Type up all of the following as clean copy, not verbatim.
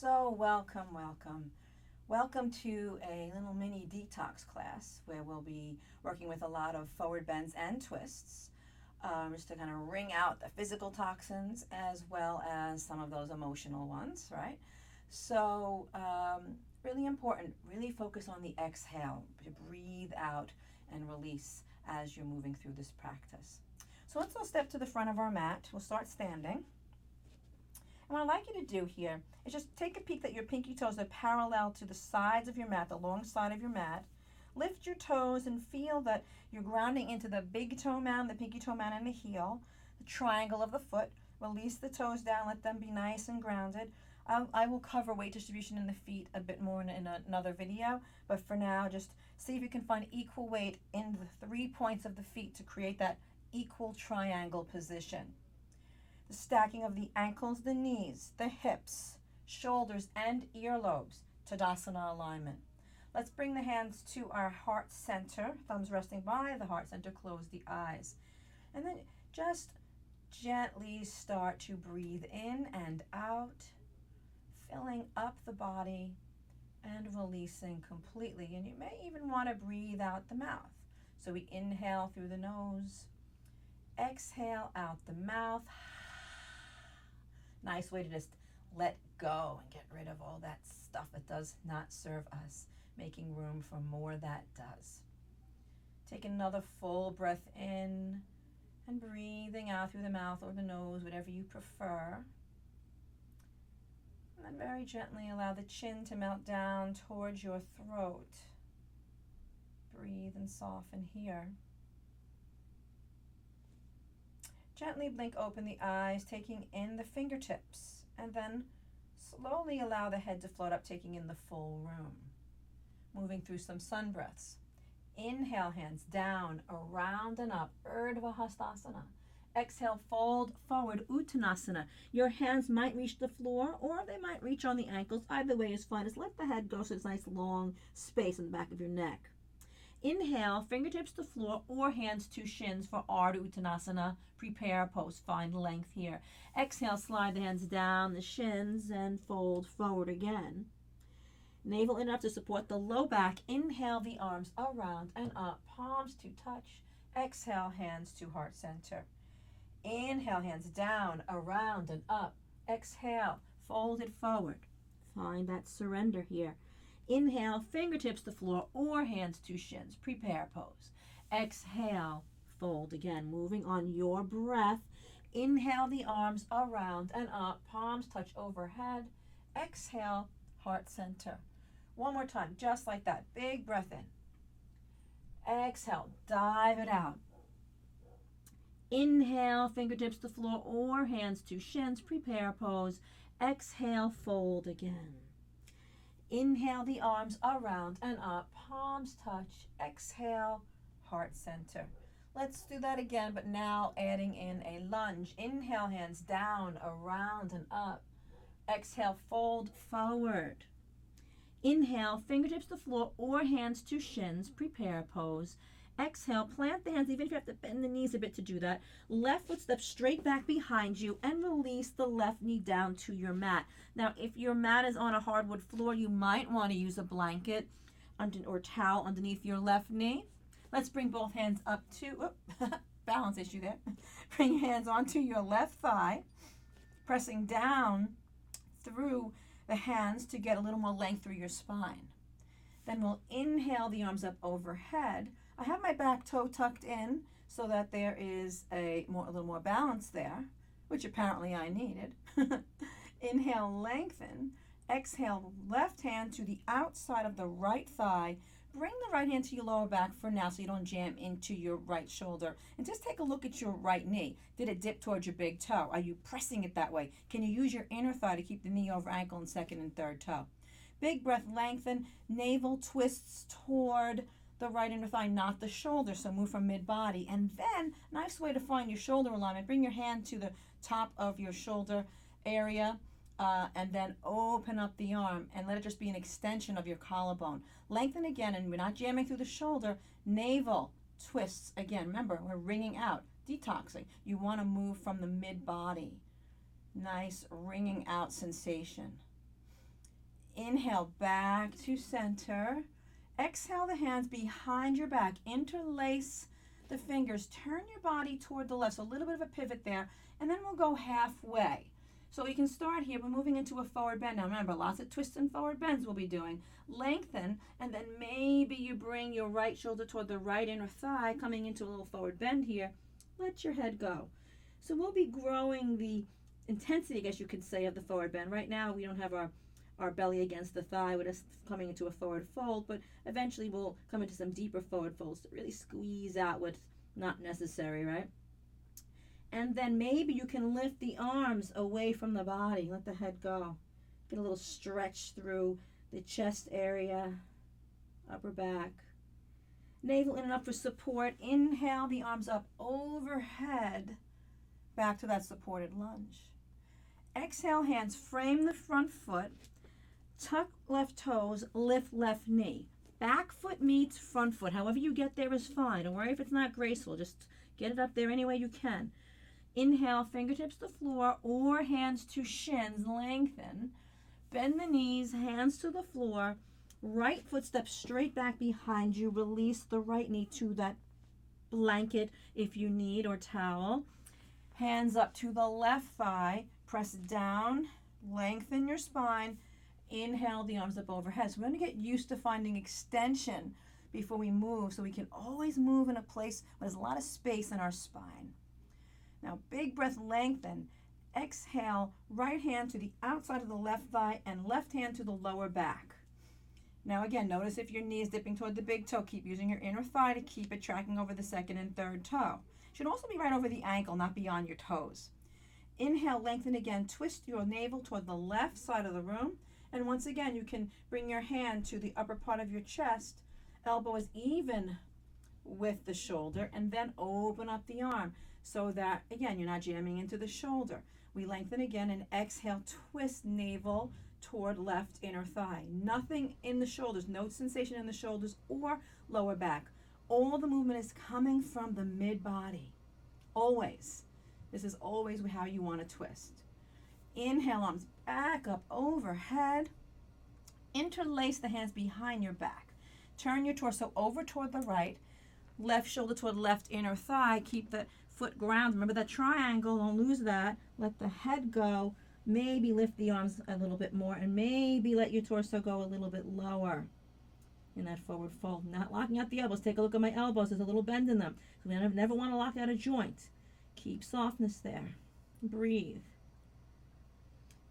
So welcome. Welcome to a little mini detox class where we'll be working with a lot of forward bends and twists, just to kind of wring out the physical toxins as well as some of those emotional ones, right? So, really important, really focus on the exhale, to breathe out and release as you're moving through this practice. So let's all step to the front of our mat. We'll start standing. And what I'd like you to do here is just take a peek that your pinky toes are parallel to the sides of your mat, the long side of your mat. Lift your toes and feel that you're grounding into the big toe mound, the pinky toe mound, and the heel, the triangle of the foot. Release the toes down, let them be nice and grounded. I will cover weight distribution in the feet a bit more in another video, but for now, just see if you can find equal weight in the 3 points of the feet to create that equal triangle position. The stacking of the ankles, the knees, the hips, shoulders, and earlobes, Tadasana alignment. Let's bring the hands to our heart center, thumbs resting by the heart center, close the eyes. And then just gently start to breathe in and out, filling up the body and releasing completely. And you may even want to breathe out the mouth. So we inhale through the nose, exhale out the mouth. Nice way to just let go and get rid of all that stuff that does not serve us, making room for more that does. Take another full breath in and breathing out through the mouth or the nose, whatever you prefer. And then very gently allow the chin to melt down towards your throat. Breathe and soften here. Gently blink open the eyes, taking in the fingertips, and then slowly allow the head to float up, taking in the full room. Moving through some sun breaths. Inhale, hands down, around and up, Urdhva Hastasana. Exhale, fold forward, Uttanasana. Your hands might reach the floor or they might reach on the ankles. Either way is fine. Just let the head go so it's a nice long space in the back of your neck. Inhale, fingertips to floor or hands to shins for Ardha Uttanasana. Prepare pose, find length here. Exhale, slide the hands down the shins and fold forward again. Navel in up to support the low back. Inhale, the arms around and up, palms to touch. Exhale, hands to heart center. Inhale, hands down, around and up. Exhale, fold it forward. Find that surrender here. Inhale, fingertips to floor or hands to shins. Prepare pose. Exhale, fold again. Moving on your breath. Inhale, the arms around and up. Palms touch overhead. Exhale, heart center. One more time, just like that. Big breath in. Exhale, dive it out. Inhale, fingertips to floor or hands to shins. Prepare pose. Exhale, fold again. Inhale, the arms around and up, palms touch. Exhale, heart center. Let's do that again, but now adding in a lunge. Inhale, hands down, around and up. Exhale, fold forward. Inhale, fingertips to floor or hands to shins. Prepare pose. Exhale, plant the hands, even if you have to bend the knees a bit to do that. Left foot steps straight back behind you and release the left knee down to your mat. Now, if your mat is on a hardwood floor, you might want to use a blanket or towel underneath your left knee. Let's bring both hands up to, balance issue there. Bring your hands onto your left thigh, pressing down through the hands to get a little more length through your spine. Then we'll inhale the arms up overhead. I have my back toe tucked in so that there is a little more balance there, which apparently I needed. Inhale, lengthen. Exhale, left hand to the outside of the right thigh. Bring the right hand to your lower back for now so you don't jam into your right shoulder. And just take a look at your right knee. Did it dip towards your big toe? Are you pressing it that way? Can you use your inner thigh to keep the knee over ankle and second and third toe? Big breath, lengthen. Navel twists toward the right inner thigh, not the shoulder, so move from mid-body. And then, nice way to find your shoulder alignment, bring your hand to the top of your shoulder area, and then open up the arm and let it just be an extension of your collarbone. Lengthen again, and we're not jamming through the shoulder. Navel twists again. Remember, we're wringing out, detoxing. You want to move from the mid-body. Nice wringing out sensation. Inhale, back to center. Exhale the hands behind your back. Interlace the fingers. Turn your body toward the left. So a little bit of a pivot there. And then we'll go halfway. So we can start here. We're moving into a forward bend. Now remember, lots of twists and forward bends we'll be doing. Lengthen, and then maybe you bring your right shoulder toward the right inner thigh, coming into a little forward bend here. Let your head go. So we'll be growing the intensity, I guess you could say, of the forward bend. Right now we don't have our belly against the thigh. We're just coming into a forward fold, but eventually we'll come into some deeper forward folds to really squeeze out what's not necessary, right? And then maybe you can lift the arms away from the body. Let the head go. Get a little stretch through the chest area, upper back. Navel in and up for support. Inhale the arms up overhead. Back to that supported lunge. Exhale, hands frame the front foot. Tuck left toes, lift left knee. Back foot meets front foot. However you get there is fine. Don't worry if it's not graceful. Just get it up there any way you can. Inhale, fingertips to floor or hands to shins, lengthen. Bend the knees, hands to the floor. Right foot steps straight back behind you. Release the right knee to that blanket if you need, or towel. Hands up to the left thigh. Press down, lengthen your spine. Inhale the arms up overhead. So we're going to get used to finding extension before we move, so we can always move in a place where there's a lot of space in our spine. Now, big breath, lengthen. Exhale, right hand to the outside of the left thigh and left hand to the lower back. Now again, notice if your knee is dipping toward the big toe, keep using your inner thigh to keep it tracking over the second and third toe. Should also be right over the ankle, not beyond your toes. Inhale, lengthen again. Twist your navel toward the left side of the room. And once again, you can bring your hand to the upper part of your chest. Elbow is even with the shoulder, and then open up the arm so that, again, you're not jamming into the shoulder. We lengthen again and exhale, twist navel toward left inner thigh. Nothing in the shoulders, no sensation in the shoulders or lower back. All the movement is coming from the mid-body. Always. This is always how you want to twist. Inhale, arms back up overhead. Interlace the hands behind your back. Turn your torso over toward the right. Left shoulder toward left inner thigh. Keep the foot grounded. Remember that triangle. Don't lose that. Let the head go. Maybe lift the arms a little bit more, and maybe let your torso go a little bit lower in that forward fold. Not locking out the elbows. Take a look at my elbows. There's a little bend in them. So we never want to lock out a joint. Keep softness there. Breathe.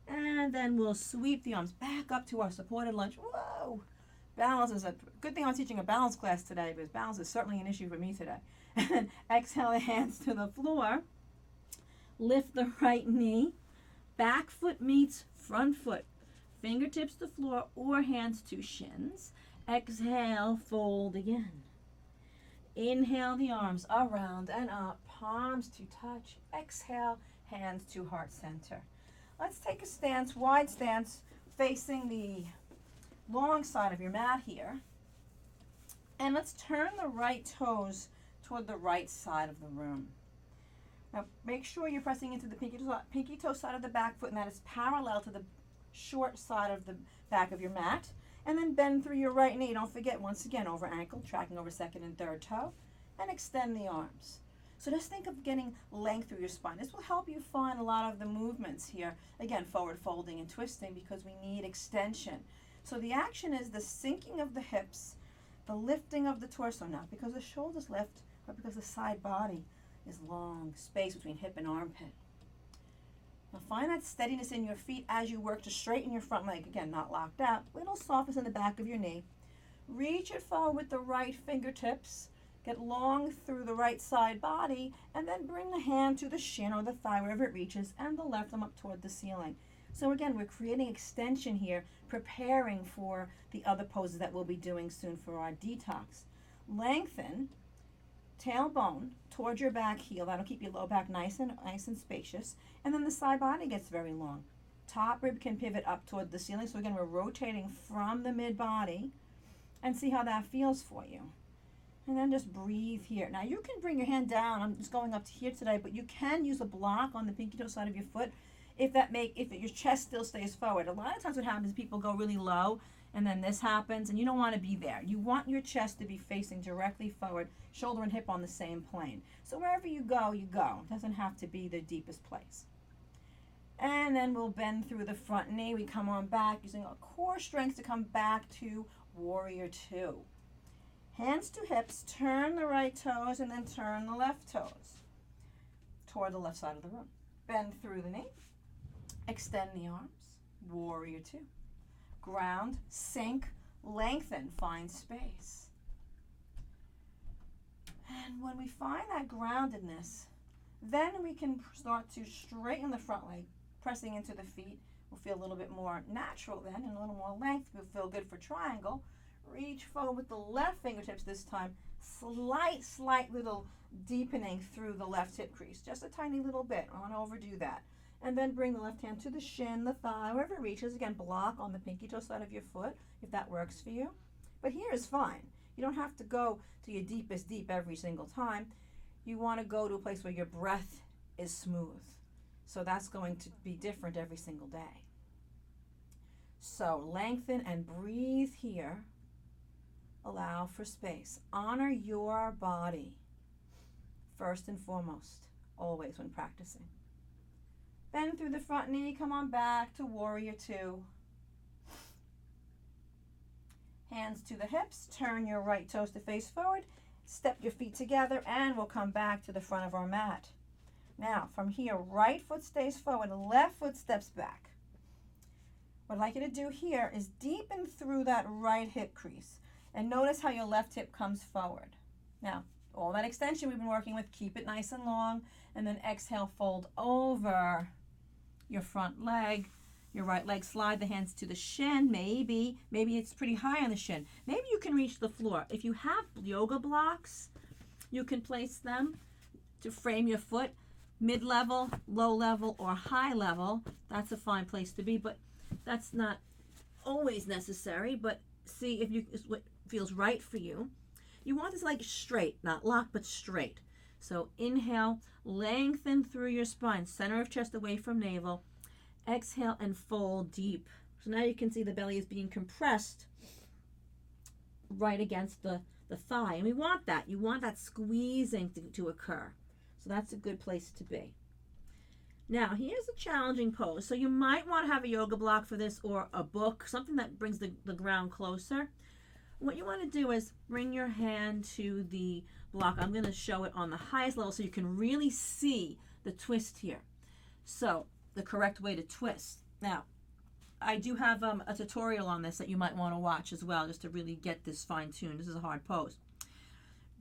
And then we'll sweep the arms back up to our supported lunge. Whoa! Balance is a good thing I'm teaching a balance class today, because balance is certainly an issue for me today. And then exhale the hands to the floor. Lift the right knee. Back foot meets front foot. Fingertips to floor or hands to shins. Exhale, fold again. Inhale the arms around and up, palms to touch. Exhale, hands to heart center. Let's take a stance, wide stance, facing the long side of your mat here. And let's turn the right toes toward the right side of the room. Now make sure you're pressing into the pinky toe side of the back foot, and that is parallel to the short side of the back of your mat. And then bend through your right knee. Don't forget, once again, over ankle, tracking over second and third toe. And extend the arms. So just think of getting length through your spine. This will help you find a lot of the movements here. Again, forward folding and twisting, because we need extension. So the action is the sinking of the hips, the lifting of the torso, not because the shoulders lift, but because the side body is long, space between hip and armpit. Now find that steadiness in your feet as you work to straighten your front leg. Again, not locked out. Little softness in the back of your knee. Reach it forward with the right fingertips. Get long through the right side body, and then bring the hand to the shin or the thigh, wherever it reaches, and the left arm up toward the ceiling. So again, we're creating extension here, preparing for the other poses that we'll be doing soon for our detox. Lengthen, tailbone towards your back heel. That'll keep your low back nice and spacious. And then the side body gets very long. Top rib can pivot up toward the ceiling. So again, we're rotating from the mid body, and see how that feels for you. And then just breathe here. Now you can bring your hand down. I'm just going up to here today, but you can use a block on the pinky toe side of your foot if your chest still stays forward. A lot of times what happens is people go really low and then this happens and you don't want to be there. You want your chest to be facing directly forward, shoulder and hip on the same plane. So wherever you go, you go. It doesn't have to be the deepest place. And then we'll bend through the front knee. We come on back using our core strength to come back to Warrior Two. Hands to hips, turn the right toes and then turn the left toes toward the left side of the room. Bend through the knee, extend the arms, Warrior Two. Ground, sink, lengthen, find space. And when we find that groundedness, then we can start to straighten the front leg, pressing into the feet. We'll feel a little bit more natural then, and a little more length. We'll feel good for triangle. Reach forward with the left fingertips this time. Slight little deepening through the left hip crease. Just a tiny little bit. I don't want to overdo that. And then bring the left hand to the shin, the thigh, wherever it reaches. Again, block on the pinky toe side of your foot if that works for you. But here is fine. You don't have to go to your deepest deep every single time. You want to go to a place where your breath is smooth. So that's going to be different every single day. So lengthen and breathe here. Allow for space. Honor your body first and foremost, always when practicing. Bend through the front knee, come on back to Warrior Two. Hands to the hips, turn your right toes to face forward, step your feet together, and we'll come back to the front of our mat. Now, from here, right foot stays forward, left foot steps back. What I'd like you to do here is deepen through that right hip crease, and notice how your left hip comes forward. Now, all that extension we've been working with, keep it nice and long, and then exhale, fold over your front leg, your right leg, slide the hands to the shin. Maybe it's pretty high on the shin. Maybe you can reach the floor. If you have yoga blocks, you can place them to frame your foot, mid-level, low level, or high level. That's a fine place to be, but that's not always necessary. But see if what feels right for you. You want this leg straight, not locked, but straight. So inhale, lengthen through your spine, center of chest away from navel. Exhale and fold deep. So now you can see the belly is being compressed right against the thigh. And we want that. You want that squeezing to occur. So that's a good place to be. Now, here's a challenging pose. So you might want to have a yoga block for this or a book, something that brings the ground closer. What you want to do is bring your hand to the block. I'm going to show it on the highest level so you can really see the twist here. So the correct way to twist. Now, I do have a tutorial on this that you might want to watch as well, just to really get this fine-tuned. This is a hard pose.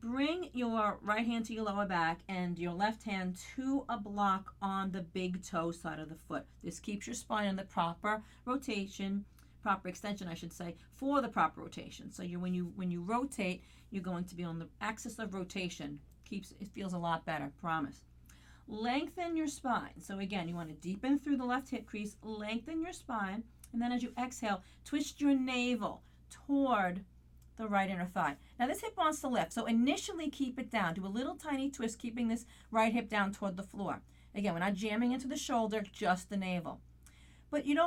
Bring your right hand to your lower back and your left hand to a block on the big toe side of the foot. This keeps your spine in the proper rotation, proper extension, I should say, for the proper rotation. So when you rotate, you're going to be on the axis of rotation. It feels a lot better, promise. Lengthen your spine. So again, you want to deepen through the left hip crease, lengthen your spine, and then as you exhale, twist your navel toward the right inner thigh. Now this hip wants to lift, so initially keep it down. Do a little tiny twist, keeping this right hip down toward the floor. Again, we're not jamming into the shoulder, just the navel. But you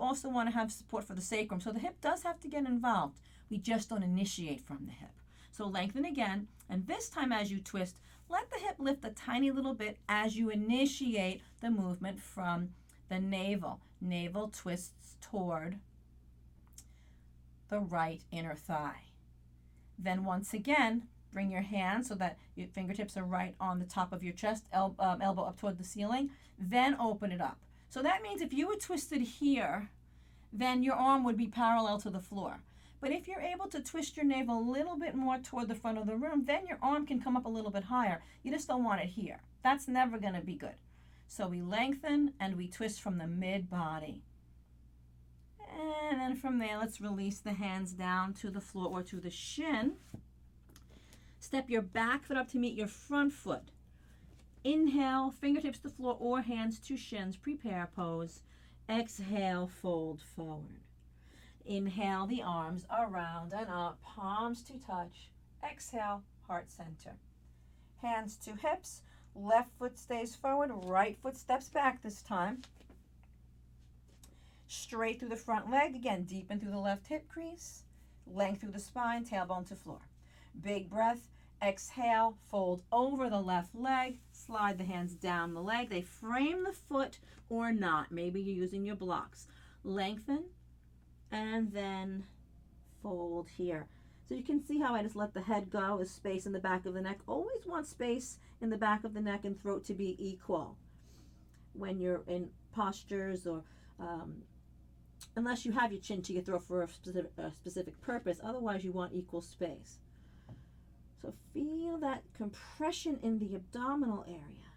also want to have support for the sacrum, so the hip does have to get involved. We just don't initiate from the hip. So lengthen again, and this time as you twist, let the hip lift a tiny little bit as you initiate the movement from the navel. Navel twists toward the right inner thigh. Then once again, bring your hands so that your fingertips are right on the top of your chest, elbow up toward the ceiling. Then open it up. So that means if you were twisted here, then your arm would be parallel to the floor. But if you're able to twist your navel a little bit more toward the front of the room, then your arm can come up a little bit higher. You just don't want it here. That's never going to be good. So we lengthen and we twist from the mid-body. And then from there, let's release the hands down to the floor or to the shin. Step your back foot up to meet your front foot. Inhale, fingertips to floor or hands to shins, prepare pose. Exhale, fold forward. Inhale, the arms around and up, palms to touch. Exhale, heart center. Hands to hips, left foot stays forward, right foot steps back this time. Straight through the front leg. Again, deepen through the left hip crease. Length through the spine, tailbone to floor. Big breath. Exhale, fold over the left leg. Slide the hands down the leg. They frame the foot or not. Maybe you're using your blocks. Lengthen and then fold here. So you can see how I just let the head go. There's space in the back of the neck. Always want space in the back of the neck and throat to be equal when you're in postures, or unless you have your chin to your throat for a specific purpose. Otherwise, you want equal space. So feel that compression in the abdominal area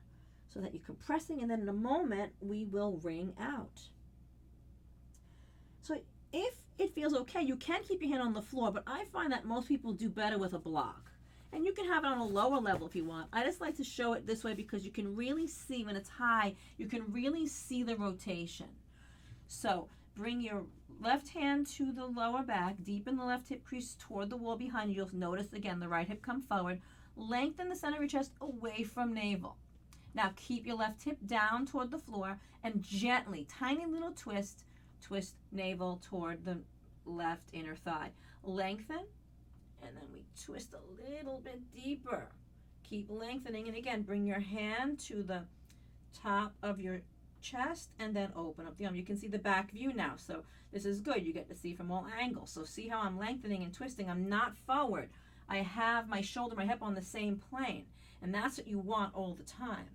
so that you're compressing, and then in a moment we will wring out. So if it feels okay, you can keep your hand on the floor, but I find that most people do better with a block. And you can have it on a lower level if you want. I just like to show it this way because you can really see when it's high, you can really see the rotation. So bring your left hand to the lower back, deepen the left hip crease toward the wall behind you. You'll notice again the right hip come forward. Lengthen the center of your chest away from navel. Now keep your left hip down toward the floor and gently, tiny little twist navel toward the left inner thigh. Lengthen, and then we twist a little bit deeper. Keep lengthening, and again, bring your hand to the top of your chest and then open up the arm. You can see the back view now, so this is good. You get to see from all angles. So see how I'm lengthening and twisting. I'm not forward. I have my shoulder, my hip on the same plane, and that's what you want all the time.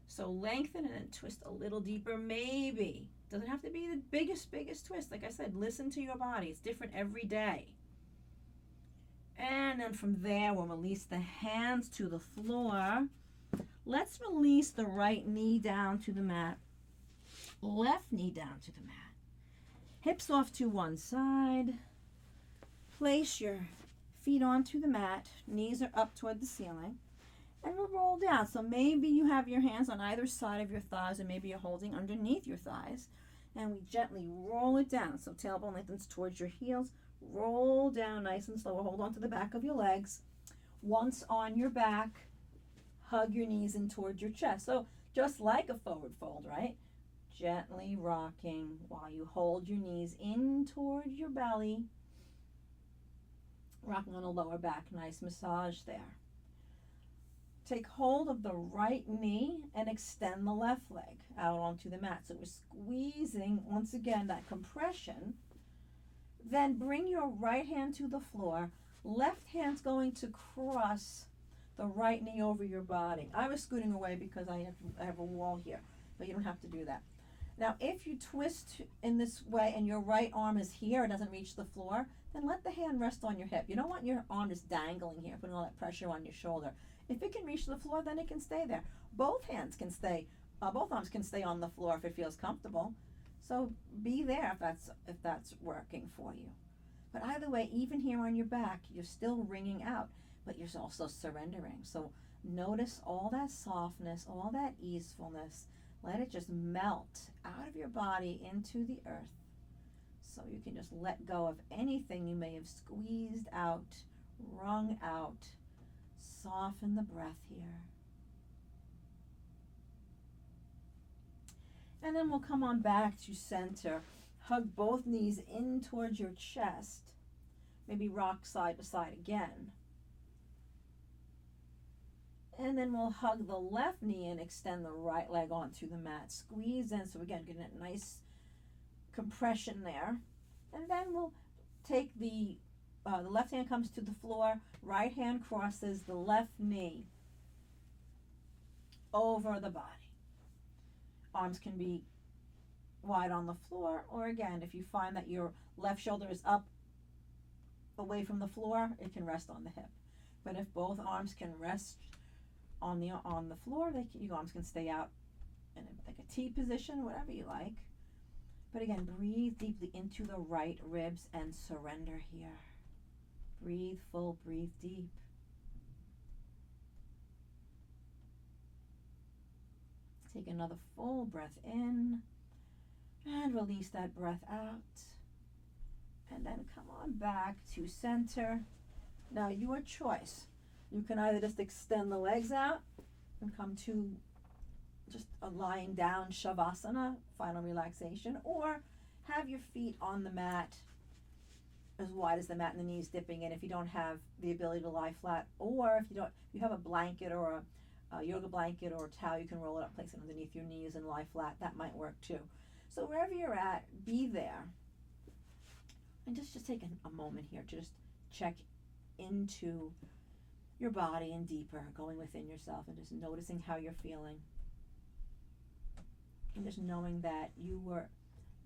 So lengthen and then twist a little deeper, maybe. Doesn't have to be the biggest twist. Like I said, listen to your body. It's different every day. And then from there, we'll release the hands to the floor. Let's release the right knee down to the mat. Left knee down to the mat. Hips off to one side. Place your feet onto the mat. Knees are up toward the ceiling. And we'll roll down. So maybe you have your hands on either side of your thighs, or maybe you're holding underneath your thighs. And we gently roll it down. So tailbone lengthens towards your heels. Roll down nice and slow. Hold on to the back of your legs. Once on your back, hug your knees in towards your chest. So just like a forward fold, right? Gently rocking while you hold your knees in toward your belly. Rocking on the lower back. Nice massage there. Take hold of the right knee and extend the left leg out onto the mat. So we're squeezing, once again, that compression. Then bring your right hand to the floor. Left hand's going to cross the right knee over your body. I was scooting away because I have a wall here, but you don't have to do that. Now, if you twist in this way and your right arm is here, it doesn't reach the floor, then let the hand rest on your hip. You don't want your arm just dangling here, putting all that pressure on your shoulder. If it can reach the floor, then it can stay there. Both hands can stay, both arms can stay on the floor if it feels comfortable. So be there if that's working for you. But either way, even here on your back, you're still wringing out, but you're also surrendering. So notice all that softness, all that easefulness. Let it just melt out of your body into the earth. So you can just let go of anything you may have squeezed out, wrung out. Soften the breath here. And then we'll come on back to center. Hug both knees in towards your chest. Maybe rock side to side again. And then we'll hug the left knee and extend the right leg onto the mat. Squeeze in. So again, getting a nice compression there. And then we'll take the left hand comes to the floor. Right hand crosses the left knee over the body. Arms can be wide on the floor, or again, if you find that your left shoulder is up away from the floor, it can rest on the hip. But if both arms can rest on the floor, your arms can stay out in like a T position, whatever you like. But again, breathe deeply into the right ribs and surrender here. Breathe full, breathe deep. Take another full breath in and release that breath out. And then come on back to center. Now, your choice. You can either just extend the legs out and come to just a lying down Shavasana, final relaxation, or have your feet on the mat as wide as the mat and the knees dipping in if you don't have the ability to lie flat, or if you have a blanket or a yoga blanket or a towel, you can roll it up, place it underneath your knees and lie flat. That might work too. So wherever you're at, be there. And just take a moment here to just check into your body and deeper, going within yourself and just noticing how you're feeling. And just knowing that you were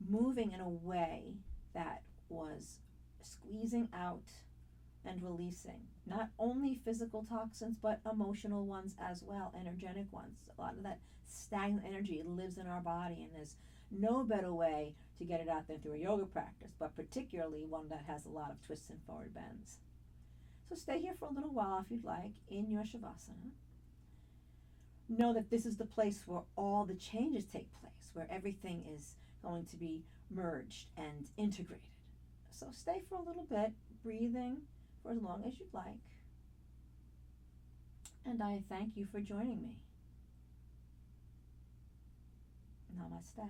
moving in a way that was squeezing out and releasing not only physical toxins but emotional ones as well, energetic ones. A lot of that stagnant energy lives in our body, and there's no better way to get it out than through a yoga practice, but particularly one that has a lot of twists and forward bends. So stay here for a little while if you'd like in your Shavasana. Know that this is the place where all the changes take place, where everything is going to be merged and integrated. So stay for a little bit, breathing for as long as you'd like. And I thank you for joining me. Namaste.